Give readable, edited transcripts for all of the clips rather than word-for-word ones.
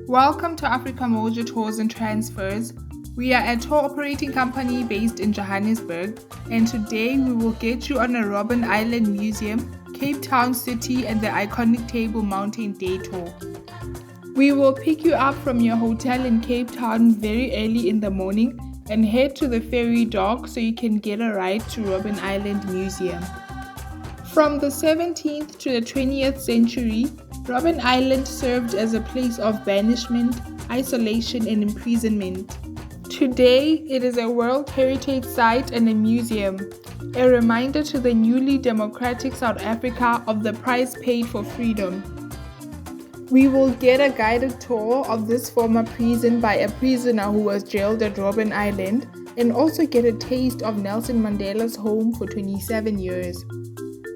Welcome to Africa Mojo Tours and Transfers. We are a tour operating company based in Johannesburg, and today we will get you on a Robben Island Museum, Cape Town City, and the iconic Table Mountain Day tour. We will pick you up from your hotel in Cape Town very early in the morning and head to the ferry dock so you can get a ride to Robben Island Museum. From the 17th to the 20th century, Robben Island served as a place of banishment, isolation, and imprisonment. Today, it is a World Heritage Site and a museum, a reminder to the newly democratic South Africa of the price paid for freedom. We will get a guided tour of this former prison by a prisoner who was jailed at Robben Island, and also get a taste of Nelson Mandela's home for 27 years.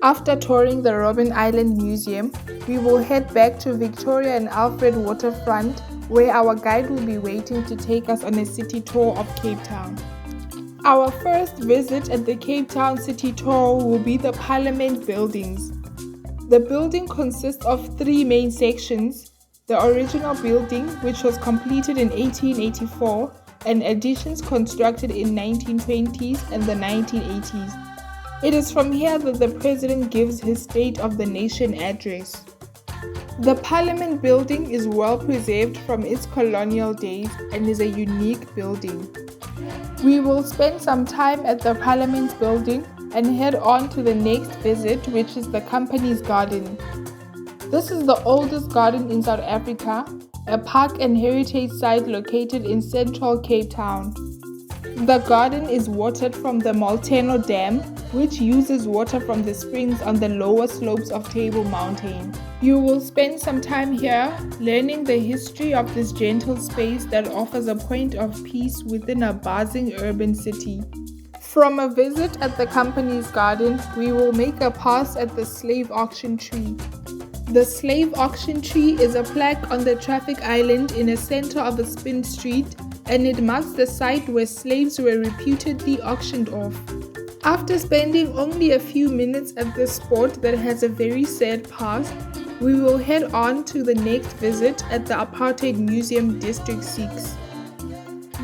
After touring the Robben Island Museum, we will head back to Victoria and Alfred waterfront, where our guide will be waiting to take us on a city tour of Cape Town. Our first visit at the Cape Town city tour will be the Parliament buildings. The building consists of three main sections: the original building, which was completed in 1884, and additions constructed in 1920s and the 1980s. It is from here that the President gives his State of the Nation address. The Parliament building is well preserved from its colonial days and is a unique building. We will spend some time at the Parliament building and head on to the next visit, which is the Company's Garden. This is the oldest garden in South Africa, a park and heritage site located in central Cape Town. The garden is watered from the Molteno Dam, which uses water from the springs on the lower slopes of Table Mountain. You will spend some time here learning the history of this gentle space that offers a point of peace within a buzzing urban city. From a visit at the Company's Garden, we will make a pass at the Slave Auction Tree. The Slave Auction Tree is a plaque on the traffic island in the center of a spin street, and it marks the site where slaves were reputedly auctioned off. After spending only a few minutes at this spot that has a very sad past, we will head on to the next visit at the Apartheid Museum District 6.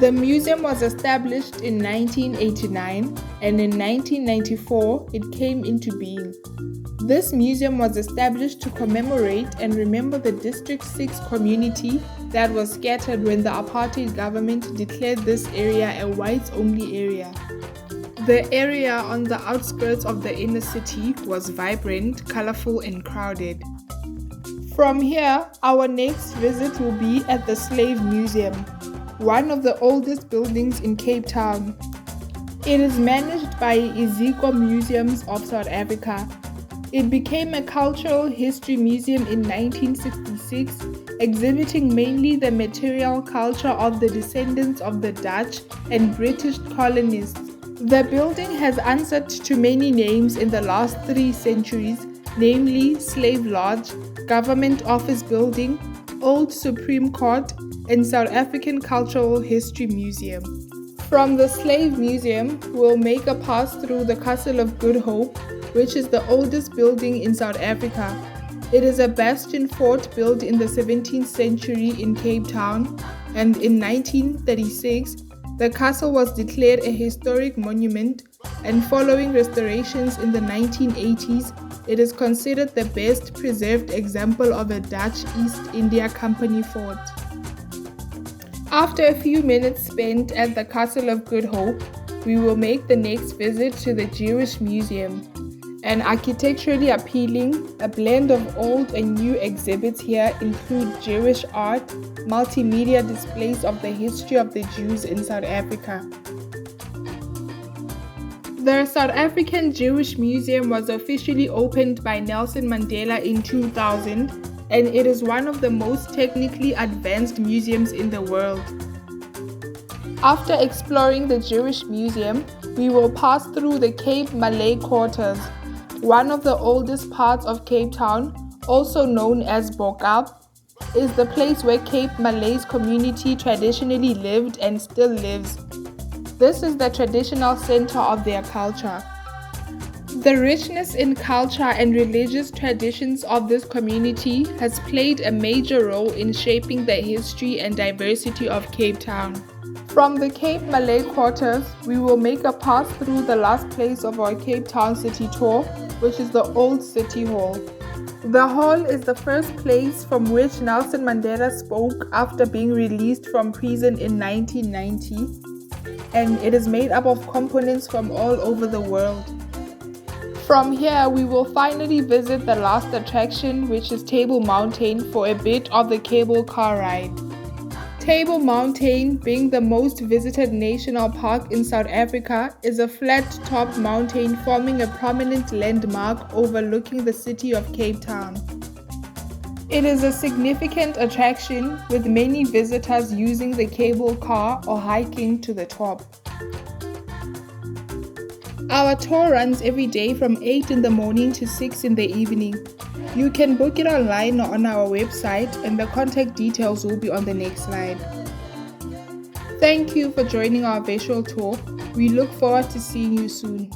The museum was established in 1989, and in 1994 it came into being. This museum was established to commemorate and remember the District 6 community that was scattered when the apartheid government declared this area a whites-only area. The area on the outskirts of the inner city was vibrant, colorful, and crowded. From here, our next visit will be at the Slave Museum, one of the oldest buildings in Cape Town. It is managed by Iziko Museums of South Africa. It became a cultural history museum in 1966, exhibiting mainly the material culture of the descendants of the Dutch and British colonists. The building has answered to many names in the last 3 centuries, namely Slave Lodge, Government Office Building, Old Supreme Court, and South African Cultural History Museum. From the Slave Museum, we'll make a pass through the Castle of Good Hope, which is the oldest building in South Africa. It is a bastion fort built in the 17th century in Cape Town, and in 1936, the castle was declared a historic monument, and following restorations in the 1980s, it is considered the best preserved example of a Dutch East India Company fort. After a few minutes spent at the Castle of Good Hope, we will make the next visit to the Jewish Museum. An architecturally appealing, a blend of old and new exhibits here include Jewish art, multimedia displays of the history of the Jews in South Africa. The South African Jewish Museum was officially opened by Nelson Mandela in 2000, and it is one of the most technically advanced museums in the world. After exploring the Jewish Museum, we will pass through the Cape Malay Quarters, one of the oldest parts of Cape Town, also known as Bokap, is the place where Cape Malay's community traditionally lived and still lives. This is the traditional center of their culture. The richness in culture and religious traditions of this community has played a major role in shaping the history and diversity of Cape Town. From the Cape Malay Quarters, we will make a pass through the last place of our Cape Town city tour, which is the Old City Hall. The hall is the first place from which Nelson Mandela spoke after being released from prison in 1990, and it is made up of components from all over the world. From here, we will finally visit the last attraction, which is Table Mountain, for a bit of the cable car ride. Table Mountain, being the most visited national park in South Africa, is a flat-topped mountain forming a prominent landmark overlooking the city of Cape Town. It is a significant attraction, with many visitors using the cable car or hiking to the top. Our tour runs every day from 8 in the morning to 6 in the evening. You can book it online or on our website, and the contact details will be on the next slide. Thank you for joining our visual tour. We look forward to seeing you soon.